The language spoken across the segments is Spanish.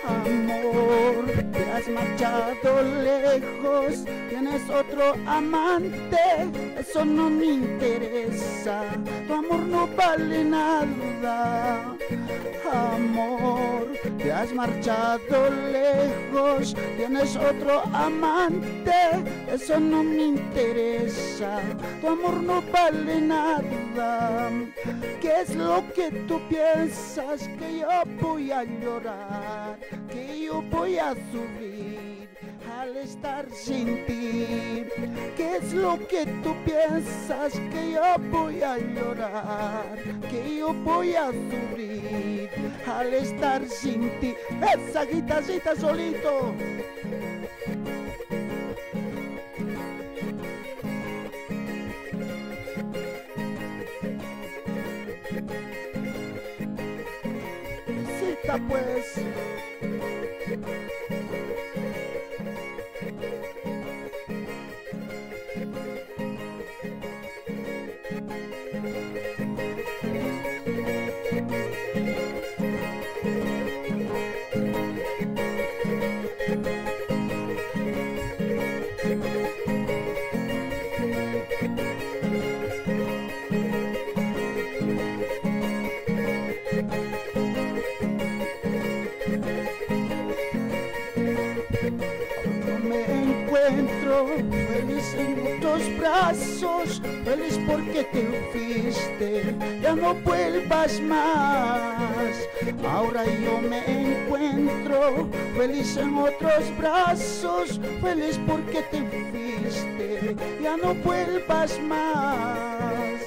Amor, te has marchado lejos, tienes otro amante, eso no me interesa, tu amor no vale nada. Amor, te has marchado lejos, tienes otro amante, eso no me interesa, tu amor no vale nada. ¿Qué es lo que tú piensas? Que yo voy a llorar, que yo voy a sufrir al estar sin ti. ¿Qué es lo que tú piensas? Que yo voy a llorar, que yo voy a sufrir al estar sin ti. Esa guitarrita solito. Cita pues. Feliz en tus brazos, feliz porque te fuiste, ya no vuelvas más. Ahora yo me encuentro feliz en otros brazos, feliz porque te fuiste, ya no vuelvas más.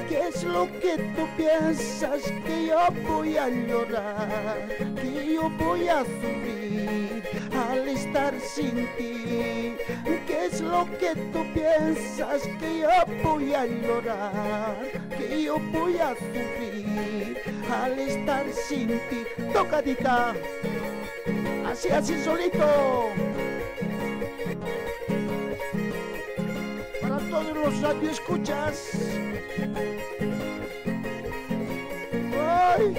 ¿Qué es lo que tú piensas? Que yo voy a llorar, que yo voy a sufrir al estar sin ti. ¿Qué es lo que tú piensas? Que yo voy a llorar, que yo voy a sufrir al estar sin ti. Tocadita, así, así solito. Para todos los radioescuchas. ¡Ay!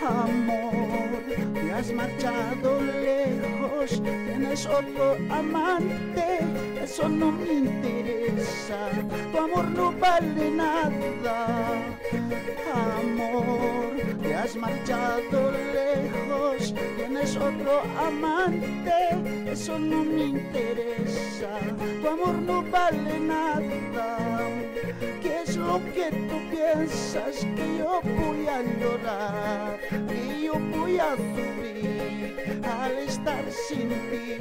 Amor, te has marchado lejos, tienes otro amante, eso no me interesa, tu amor no vale nada. Amor, te has marchado lejos, tienes otro amante, eso no me interesa, tu amor no vale nada. ¿Qué es lo que tú piensas? Que yo voy a llorar, que yo voy a sufrir al estar sin ti.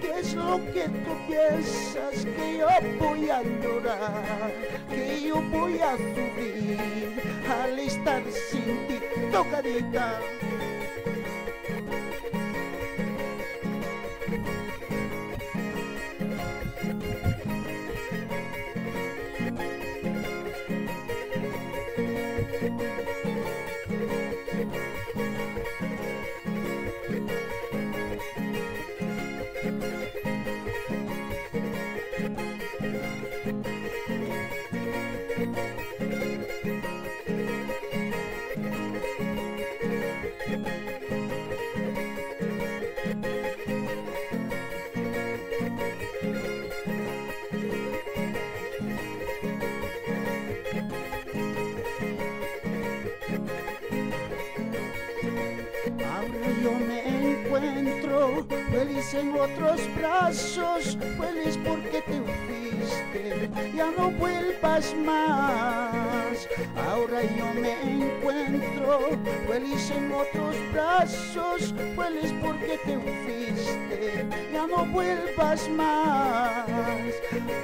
¿Qué es lo que tú piensas? Que yo voy a llorar, que yo voy a sufrir al estar sin ti. Tocadita. Yo me encuentro feliz en otros brazos, feliz porque te fuiste, ya no vuelvas más. Ahora yo me encuentro feliz en otros brazos, feliz porque te fuiste, ya ya no vuelvas más.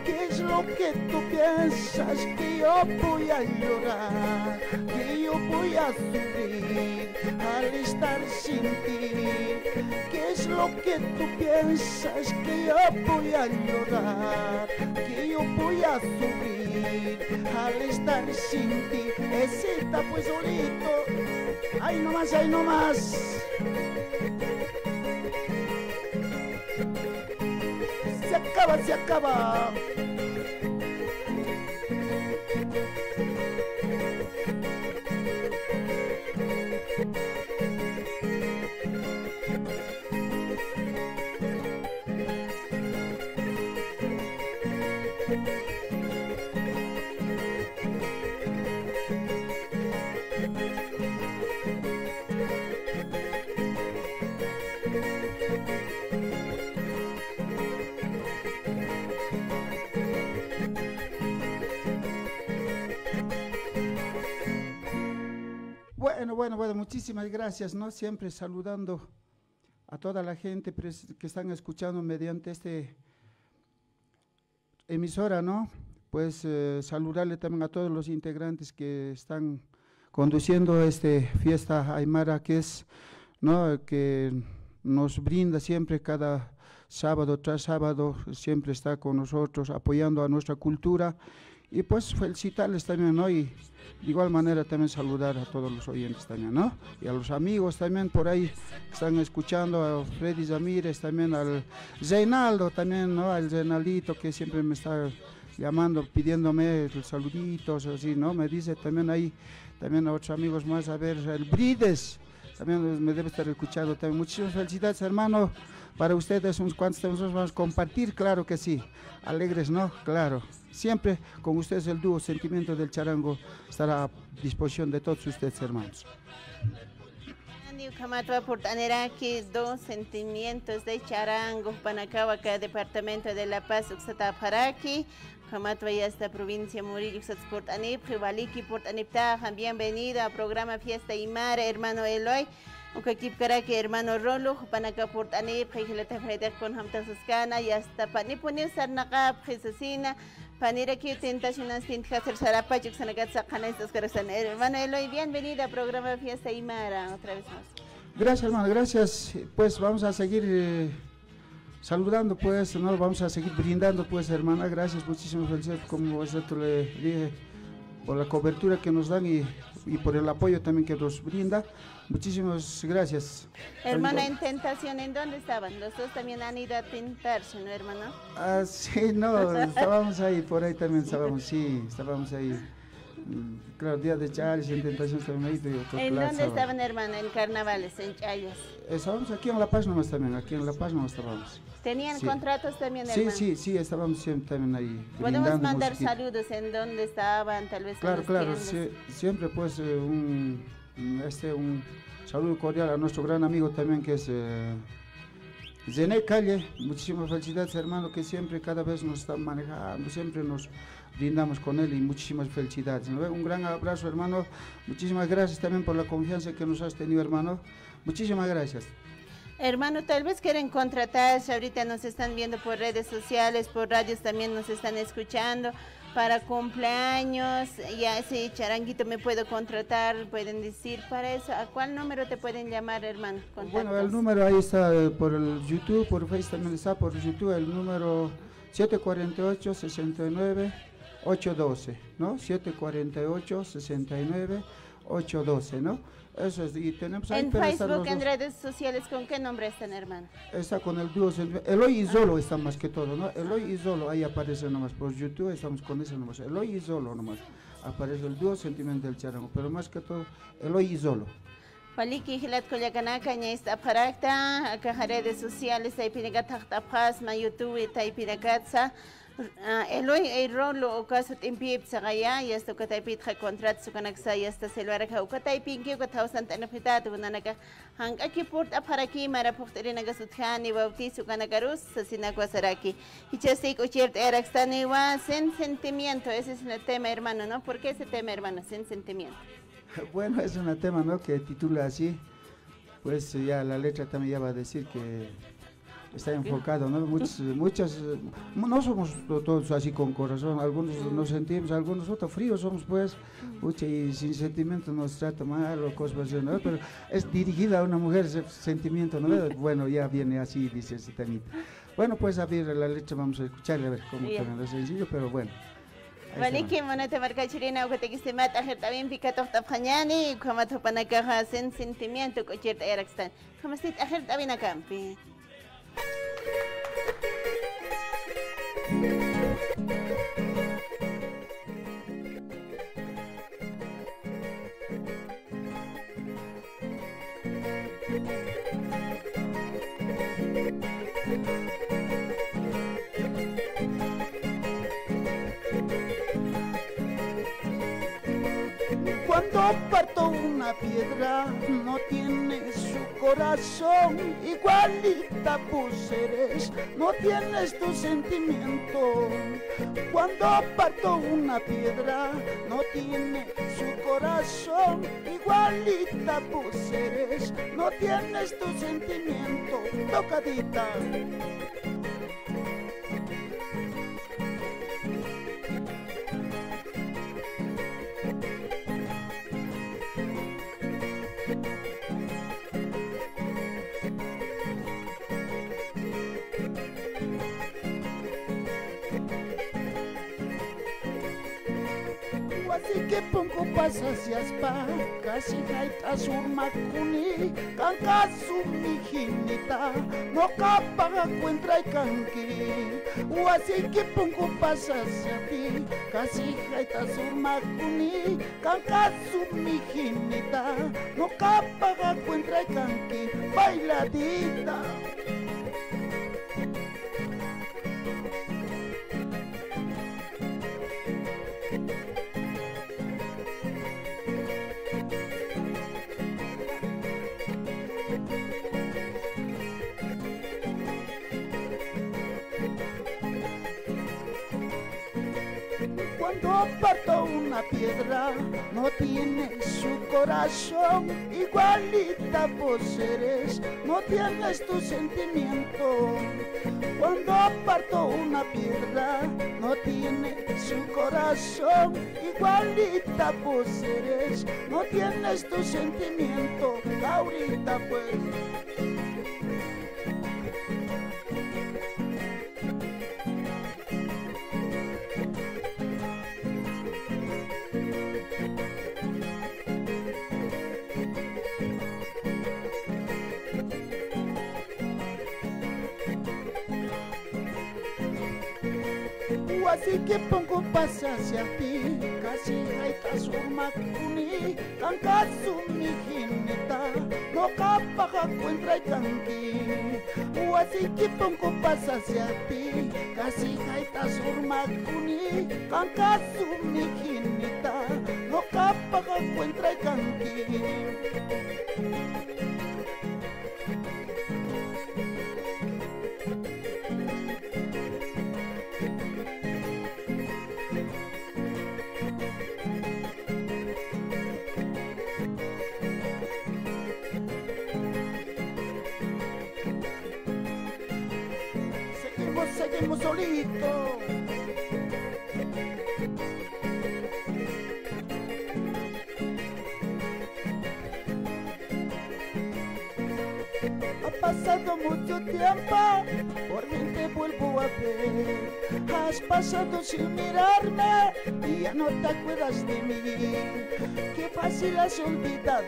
¿Qué es lo que tú piensas? Que yo voy a llorar, que yo voy a sufrir al estar sin ti. ¿Qué es lo que tú piensas? Que yo voy a llorar, que yo voy a sufrir al estar sin ti. Esita pues solito, ahí nomás, ahí nomás. Se acaba, se acaba. Bueno, muchísimas gracias, ¿no? Siempre saludando a toda la gente que están escuchando mediante este emisora, ¿no? Pues saludarle también a todos los integrantes que están conduciendo esta fiesta aymara, que es, ¿no? Que nos brinda siempre cada sábado tras sábado, siempre está con nosotros apoyando a nuestra cultura. Y pues felicitarles también, ¿no? Y de igual manera también saludar a todos los oyentes también, ¿no? Y a los amigos también por ahí que están escuchando, a Freddy Zamírez, también al Reinaldo también, ¿no? Al Reinaldito que siempre me está llamando, pidiéndome saluditos, así, ¿no? Me dice también ahí, también a otros amigos más, a ver, el Brides, también me debe estar escuchando también. Muchísimas felicidades, hermano, para ustedes, unos cuantos temas vamos a compartir, claro que sí, alegres, ¿no? Claro. Siempre con ustedes el dúo Sentimiento del Charango estará a disposición de todos ustedes, hermanos. Dos Sentimientos de Charango, Panacahuaca, Departamento de La Paz, Uxataparaki, Camatwa y esta provincia Murillo, Uxatsportanip, Jibaliki, Portaniptajan, bienvenido a programa Fiesta Aymara, hermano Eloy. Ukakip karaki hermano Rolo, Panaca Portanip, Jilata Freder con Hamtasuscana, y hasta Panipuni Sarnacap, Jesasina. Panira que tentaciones tintas Sarapachuk Sanagatsa Canestas Carasan. Hermano Eloy, bienvenido al programa Fiesta Aymara, otra vez más. Gracias, hermano, gracias. Pues vamos a seguir saludando, pues, ¿no? Vamos a seguir brindando, pues, hermana. Gracias, muchísimas felicidades, como vosotros le dije, por la cobertura que nos dan y por el apoyo también que nos brinda. Muchísimas gracias. Hermana, en Tentación, ¿en dónde estaban? Los dos también han ido a tentarse, ¿no, hermano? Ah, sí, no, estábamos ahí, por ahí también estábamos, sí, estábamos ahí. Claro, Día de Chayas, en Tentación también ahí. ¿En dónde estaban, hermano? En Carnavales, en Chayas. Estábamos aquí en La Paz nomás también, aquí en La Paz nomás estábamos. ¿Tenían contratos también, hermano? Sí, estábamos siempre también ahí. ¿Podemos mandar saludos en dónde estaban, tal vez? Claro, siempre pues un saludo cordial a nuestro gran amigo también que es Zené Calle. Muchísimas felicidades, hermano, que siempre cada vez nos está manejando, siempre nos brindamos con él y muchísimas felicidades, ¿no? Un gran abrazo, hermano, muchísimas gracias también por la confianza que nos has tenido, hermano, muchísimas gracias. Hermano, tal vez quieren contratarse, ahorita nos están viendo por redes sociales, por radios también nos están escuchando, para cumpleaños, ya ese charanguito me puedo contratar, pueden decir para eso, ¿a cuál número te pueden llamar, hermano? Contactos. Bueno, el número ahí está por el YouTube, por Facebook también está por YouTube, el número 748-69-812, ¿no? 748-69-812, ¿no? Eso es, y tenemos ahí en Facebook, en redes sociales, ¿con qué nombre están, hermano? Está con el dúo, Eloy y Zolo está más que todo, ¿no? Eloy y Zolo, ahí aparece nomás, por YouTube estamos con eso nomás, Eloy y Zolo nomás, aparece el dúo Sentimiento del Charango, pero más que todo, Eloy y Zolo. Paliki hilat koyakanaka ñaista aparakta, acá redes sociales, taipinagatata pasma, YouTube, taipinagatsa, Eloy y Rolo, ocaso timpip sagaya, y esto que taipitra contrato su canaksa, y hasta selvaraka, o que taipinki, que tausan tanapitatu, nanaka, hang aquí porta para aquí, mara porterinaga suthani, bautizo canacarus, sasinacuasaraki. Y chastik, uchirt eraxtaniwa, sin sentimiento, ese es el tema, hermano, ¿no? ¿Por qué ese tema, hermano, sin sentimiento? Bueno, es un tema, ¿no?, que titula así, pues ya la letra también ya va a decir que está enfocado, ¿no? No somos todos así con corazón, algunos nos sentimos, algunos otros fríos somos pues, y sin sentimiento nos trata mal o cosas así, ¿no? Pero es dirigida a una mujer ese sentimiento, ¿no? Bueno, ya viene así, dice ese temita. Bueno, pues a ver la letra vamos a escucharle, a ver cómo suena, es sencillo, pero bueno. Valiki monate marca chirina o que te quiste mata también pica tofta fañani como tu panakaja sen sentimiento cochert eraxtan como si ajer también acampi. Cuando parto una piedra no tiene su corazón, igualita pues eres, no tienes tu sentimiento. Cuando parto una piedra no tiene su corazón, igualita pues eres, no tienes tu sentimiento. Tocadita. Así que pongo pasas y aspa, casi jaita surmakuni, kankasu mijinita, no capaga cuentra y canqui. Así que pongo pasas a ti, casi jaita surmakuni, kankasu mijinita, no capaga cuentra y canqui. Bailadita. Cuando parto una piedra no tiene su corazón, igualita vos eres, no tienes tu sentimiento. Cuando parto una piedra no tiene su corazón, igualita vos eres, no tienes tu sentimiento. Laurita pues. Así que pongo pasas hacia ti, casi jaita surmakuni, kankasu mijinita, no capaja cuentra y canqui. Así que pongo pasas hacia ti, casi jaita surmakuni, kankasu mijinita, no capaja cuentra y canqui. Seguimos solito. Ha pasado mucho tiempo, por fin te vuelvo a ver. Has pasado sin mirarme y ya no te acuerdas de mí. Qué fácil has olvidado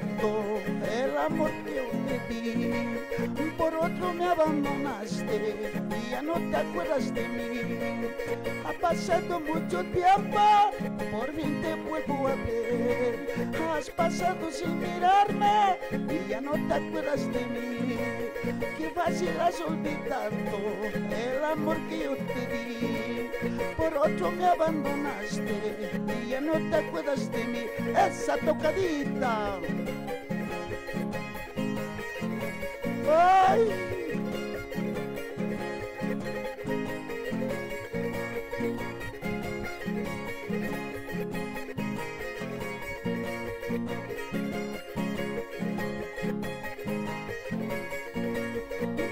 el amor que yo te di. Por otro me abandonaste y ya no te acuerdas de mí. Ha pasado mucho tiempo, por fin te vuelvo a ver. Has pasado sin mirarme y ya no te acuerdas de mí. Qué fácil has olvidado el amor que yo te di. Por otro me abandonaste y ya no te acuerdas de mí. Esa tocadita. Ay.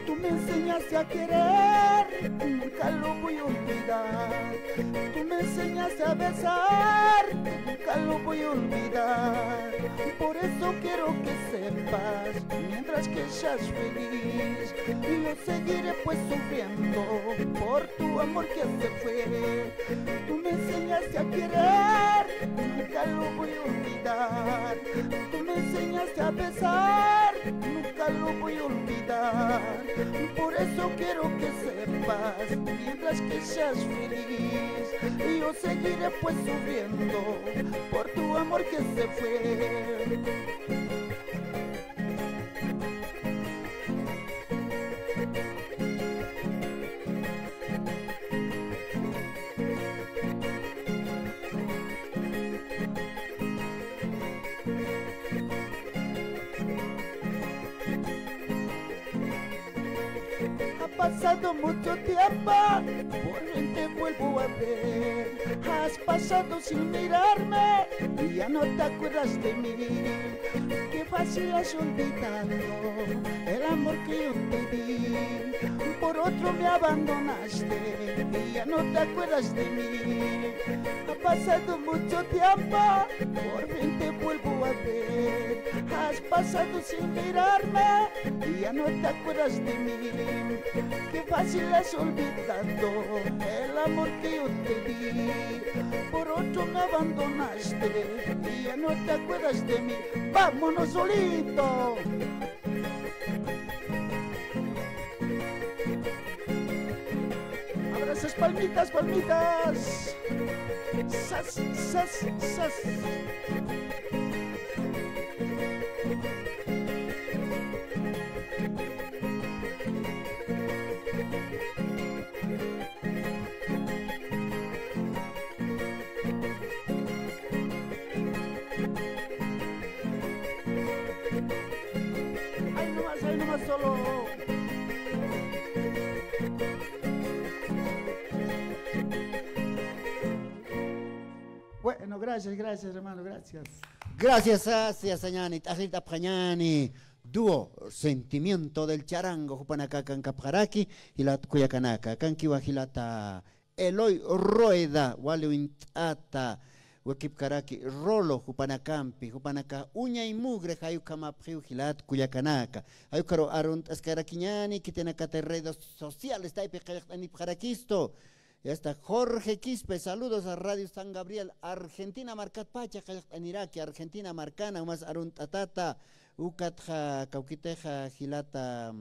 Tú me enseñaste a querer, nunca lo voy a olvidar. Tú me enseñaste a besar, nunca lo voy a olvidar. Por eso quiero que sepas, mientras que seas feliz, y yo seguiré pues sufriendo por tu amor que se fue. Tú me enseñaste a querer, nunca lo voy a olvidar. Tú me enseñaste a besar, nunca lo voy a olvidar. Por eso quiero que sepas, mientras que seas feliz, y yo seguiré pues sufriendo por tu amor que se fue. Ha pasado mucho tiempo, por fin te vuelvo a ver. Has pasado sin mirarme y ya no te acuerdas de mí. Qué fácil has olvidado el amor que yo te di. Por otro me abandonaste y ya no te acuerdas de mí. Ha pasado mucho tiempo, por fin te vuelvo a ver. Has pasado sin mirarme y ya no te acuerdas de mí. Qué fácil has olvidado el amor que yo te di. Por otro me abandonaste y ya no te acuerdas de mí. ¡Vámonos solito! Ahora esas palmitas, palmitas. Sas, sas, sas. Ahí nomás solo. Bueno, gracias, hermano, gracias. Gracias a Sañani, Tajita Prañani, dúo Sentimiento del Charango, Jupanaka Campjaraki, Hilat Cuyacanaka, Canquiwa Hilata, Eloy Rueda, Walewintata, Wakip Karaki, Rolo, Jupanacampi, Jupanaka, Uña y Mugre, Hayukama Priu, Hilat Cuyacanaka, Hayukaro Arunt Ascaraquiñani, que tiene redes sociales, Taipe Jaraquisto. Ya está Jorge Quispe, saludos a Radio San Gabriel, Argentina Marcat Pacha, en Irak, Argentina Marcana, más Arun Tatata, Ucatja, Cauquiteja, Gilata,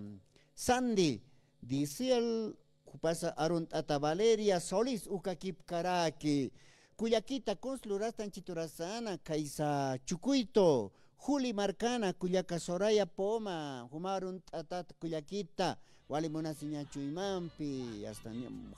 Sandy, Diciel, Cupasa Arun Tata Valeria, Solís, Ucaquip Caraki, Cuyaquita, Conslurastan Chiturazana, Caisa Chucuito, Juli Marcana, Cuyaca Soraya Poma, Humarun Tatat Cuyaquita, Wali muna sinya Chuimampi, hasta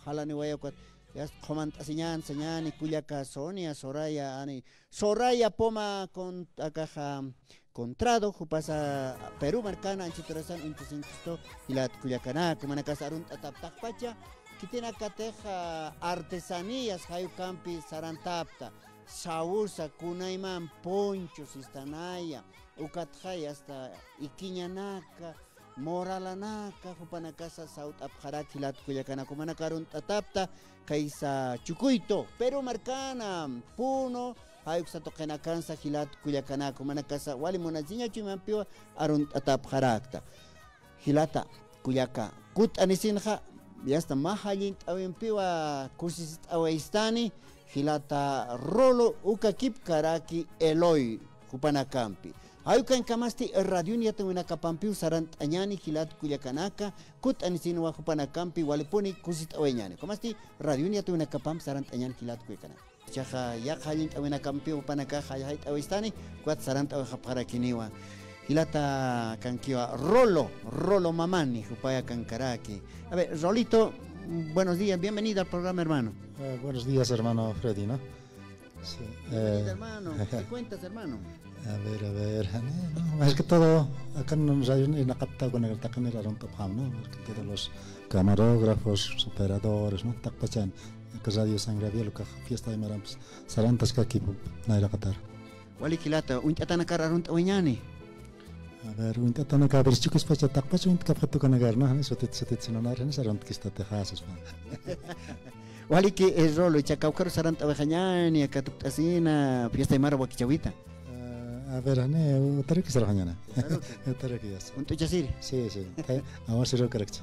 Jalani Guayacuat, ya comant asinyan, señani, Cuyaca Sonia, Soraya, Ani, Soraya Poma con Acaja Contrado, Jupasa Perú Marcana, Anchitorazan, Intisinto, y la Cuyacana, Kumanacasarun Tataptapacha, que tiene cateja artesanías, Hayucampi, Sarantapta, Sausa, Kunaiman, Ponchos, Istanaya, Ucatjay, hasta Iquiñanaca. Moralanaka, Jupanacasa, South Abjaraki, Lat Cuyacana, Kumanacarun Tatapta, Kaisa Chucuito, Perú Marcana, Puno, Ayuxato Kenacansa, Hilat Cuyacana, Kumanacasa, Walimunaziña Chimampiwa, Arun Tatapjarakta, Hilata, Cuyaca, Kut Anisinja, Yasta Mahalint Awimpiwa, Kusis Awaistani, Hilata Rolo, Ukakip Karaki, Eloy, Jupanacampi. Ayukan kamasti radiunia tawina kapampiu sarant anyani hilat kuyakanaka kut anisinwa Jupanacampi walipuni kusit awenyani kamasti radiunia tawina kapam sarant anyani hilat kuyakanaka chaja yak halin tawina kampiu Jupanaka hayait awistani kuat sarant awe hapharakiniwa hilata kankiwa rolo mamani Jupaya kankaraki. A ver, Rolito, buenos días, bienvenido al programa, hermano. Buenos días, hermano Freddy, ¿no? Sí. Bienvenido, hermano. ¿Qué cuentas, hermano? A ver, no, es que todo, acá en Radio Inacapta con el Tacanera era un topam, ¿no? Es que todos los camarógrafos, operadores, ¿no? Tacpachan, que Radio San Gabriel, que fiesta de Marams, Sarantas, que aquí, Naira Qatar. Wali kilata, un chatana cararun tawiñani. A ver, un tatana kabel chicos pacha takpacho un kapatu kanagar no, eso te sinonar en esa ront que está tejas. Wali que es rolo y chacaucaro saranta bajañani acá tu asina fiesta de mara wakichawita. A ver, otra que será mañana. Otra que ya. Un tuchasir. Sí. Vamos a ir a correcto.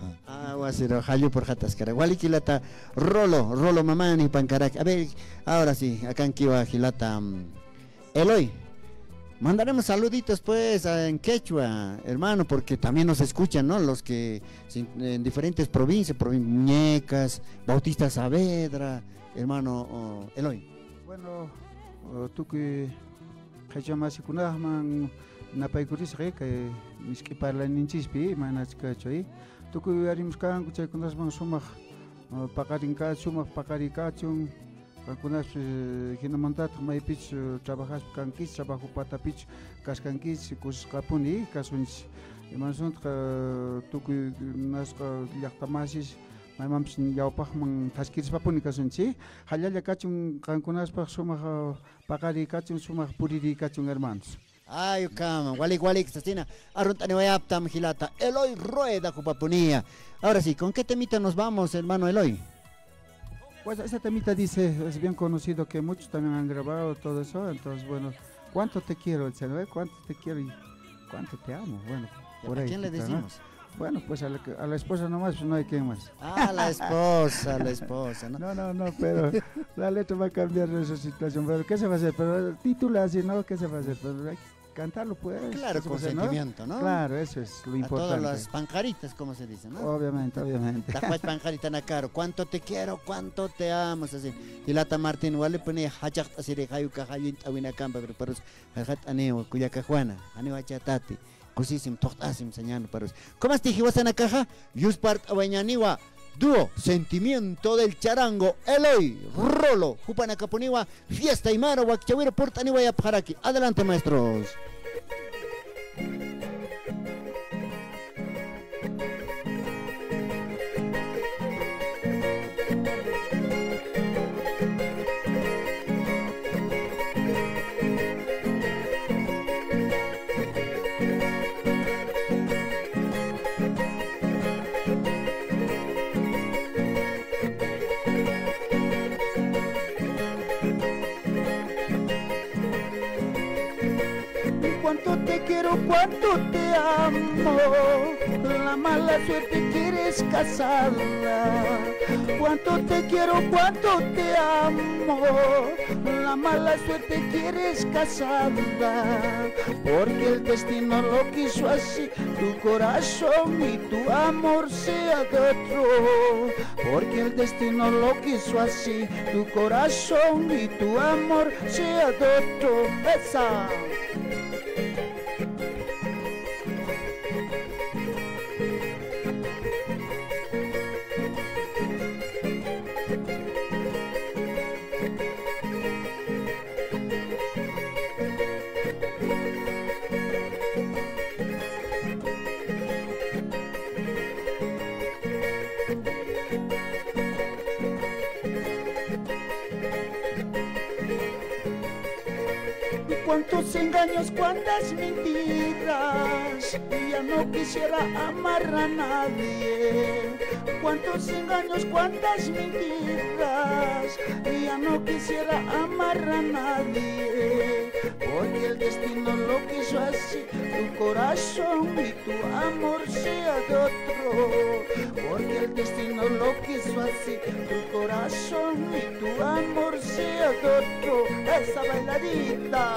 Wasiro hayu por jatascara. Wali kilata rolo mamani pancarak. A ver, ahora sí, acá en Kiwa Gilata Eloy. Mandaremos saluditos pues en quechua, hermano, porque también nos escuchan, ¿no? Los que en diferentes provincias, Muñecas, Bautista Saavedra, hermano Eloy. Bueno, tú que hacemos kunahman napaykuris que mis que parlan inchispi manas kachoy. Tú que harimos kan kuchay kunasman sumak pakarinka sumak pakarikachun. Algunas hinamantat maipich trabajas kanquis trabajo patapich kaskanquis kuskapuni kasunch imansunt tuku nasqa llaqtamasis maymamps yawpaqman taskirisapuni kasunchi hallalla kachun kankunaspaq sumaq paqari kachun sumaq puriri kachun hermanos. Ay, cama, walik, sastina, arruntani wayaptam Gilata, Eloy Rueda Cupapunía. Ahora sí, ¿con qué temita nos vamos, hermano Eloy? Pues esa temita dice, es bien conocido que muchos también han grabado todo eso, entonces bueno, ¿cuánto te quiero? ¿Cuánto te quiero y cuánto te amo? Bueno, por ¿A ahí. quién le decimos? ¿No? Bueno, pues a la esposa nomás, pues no hay quien más. Ah, la esposa, ¿no? No, pero la letra va a cambiar esa situación, pero ¿qué se va a hacer? Pero el título así, ¿no? ¿Qué se va a hacer? Pero hay que cantarlo pues. Claro, con sentimiento, ¿no? Claro, eso es lo importante. A todas las pancaritas, como se dice, ¿no? Obviamente. Tacuach pancarita na caro, cuánto te quiero, cuánto te amo, así. Hilata Martín, wale pone hachak así de hayuka hayun awina campa, pero hajat aneo, kuyaka juana, aneo achatati, kusisim, tohtasim señano, pero ¿cómo es tijiwas en la caja? Yuspart awañaniwa. Dúo, sentimiento del charango, Eloy, Rolo, Jupanacapuniwa, fiesta y maro, Huachaviro, Portaniwa y Apjaraki. Adelante, maestros. Cuánto te quiero, cuánto te amo, la mala suerte quieres casarla. Cuánto te quiero, cuánto te amo, la mala suerte quieres casarla. Porque el destino lo quiso así, tu corazón y tu amor sea de otro. Porque el destino lo quiso así, tu corazón y tu amor sea de otro. Esa. Cuántos engaños, cuántas mentiras, ya no quisiera amar a nadie. Cuántos engaños, cuántas mentiras, ya no quisiera amar a nadie. Porque el destino lo quiso así, tu corazón y tu amor sea de otro. Porque el destino lo quiso así, tu corazón y tu amor sea de otro. Esa bailadita.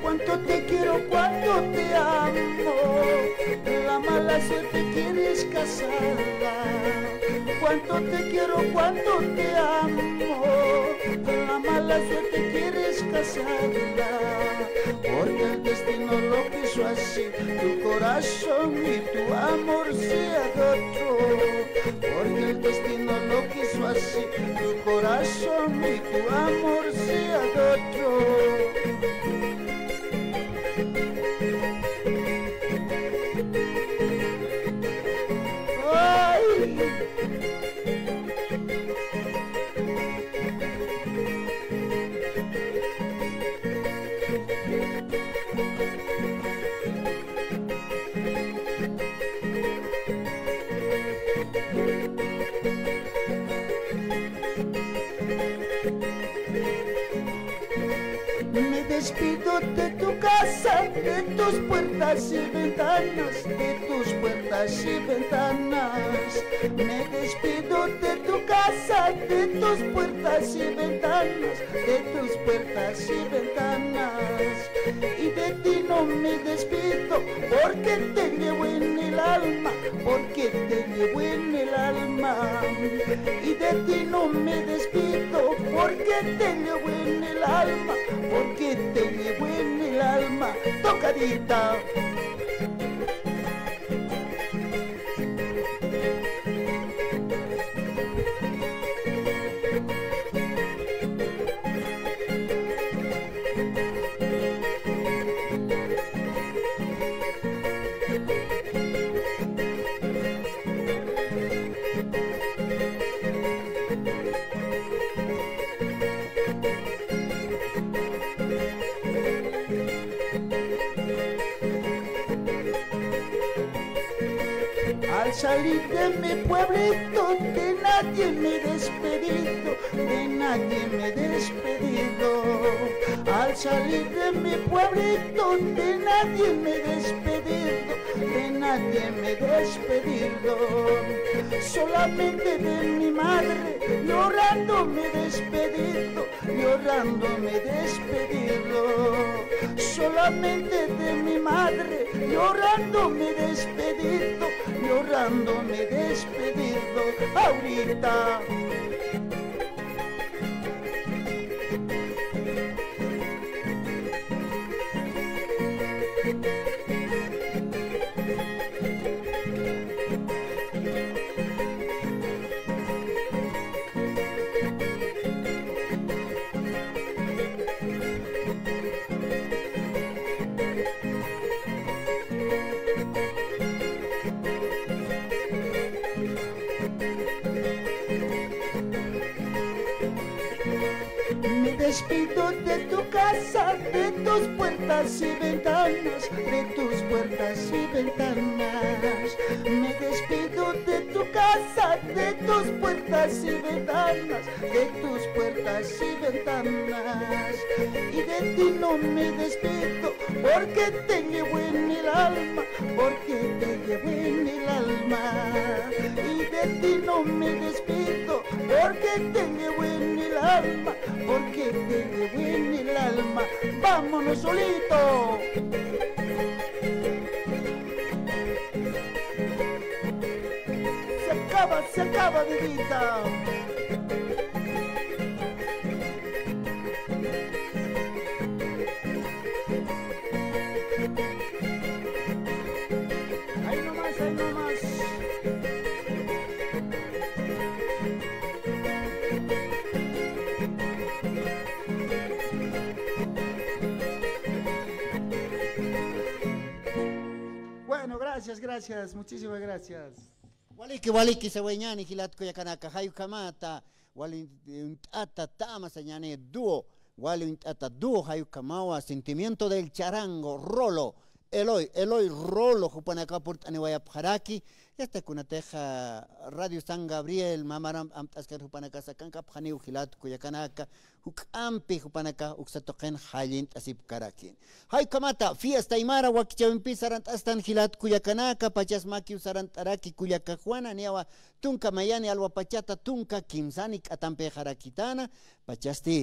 Cuánto te quiero, cuánto te amo, la mala suerte quieres casarla. Cuánto te quiero, cuánto te amo, la mala suerte quieres quieras casarla, porque el destino lo quiso así, tu corazón y tu amor sea de otro, porque el destino lo quiso así, tu corazón y tu amor sea de otro. Me despido de tu casa, de tus puertas y ventanas, de tus puertas y ventanas. Me despido de tu casa, de tus puertas y ventanas, de tus puertas y ventanas. Y de ti no me despido, porque te llevo en el alma, porque te llevo en el alma. Y de ti no me despido, porque te llevo en el alma, porque te llevo en el alma, tocadita. Al salir de mi pueblito, de nadie me he despedido, de nadie me he despedido. Al salir de mi pueblito, de nadie me he despedido, de nadie me he despedido. Solamente de mi madre, llorando me he despedido, llorando me he despedido. Solamente de mi madre, llorando me he despedido, llorando me he despedido ahorita. Me despido de tu casa, de tus puertas y ventanas, de tus puertas y ventanas. Me despido de tu casa, de tus puertas y ventanas, de tus puertas y ventanas. Y de ti no me despido, porque te llevo en el alma, porque te llevo en el alma. Y de ti no me despido, porque te llevo en el alma, porque te llevo en el alma. ¡Vámonos solito! Se acaba, bebita. Ahí nomás, ahí nomás. Bueno, gracias, muchísimas gracias. Waliki saweñani hilatko yakanaka hayu kamata wali ata tama sañane dúo wali ata dúo hayu kamawa sentimiento del charango rolo Eloy rolo jupanaka purtani wayapjaraki esta kunateja Radio San Gabriel mamaram amtaskar jupanaka sakanka phani uhilatko yakanaka ampi jupanaka uksatoqen halint asip karakin hay kamata fiesta imara wakichawimpi sarant astan hilat kuyakanaka pachasmaki usarant araki kuyaka juana niawa tunka mayani alwa pachata tunka kimsani atampe harakitana pachasti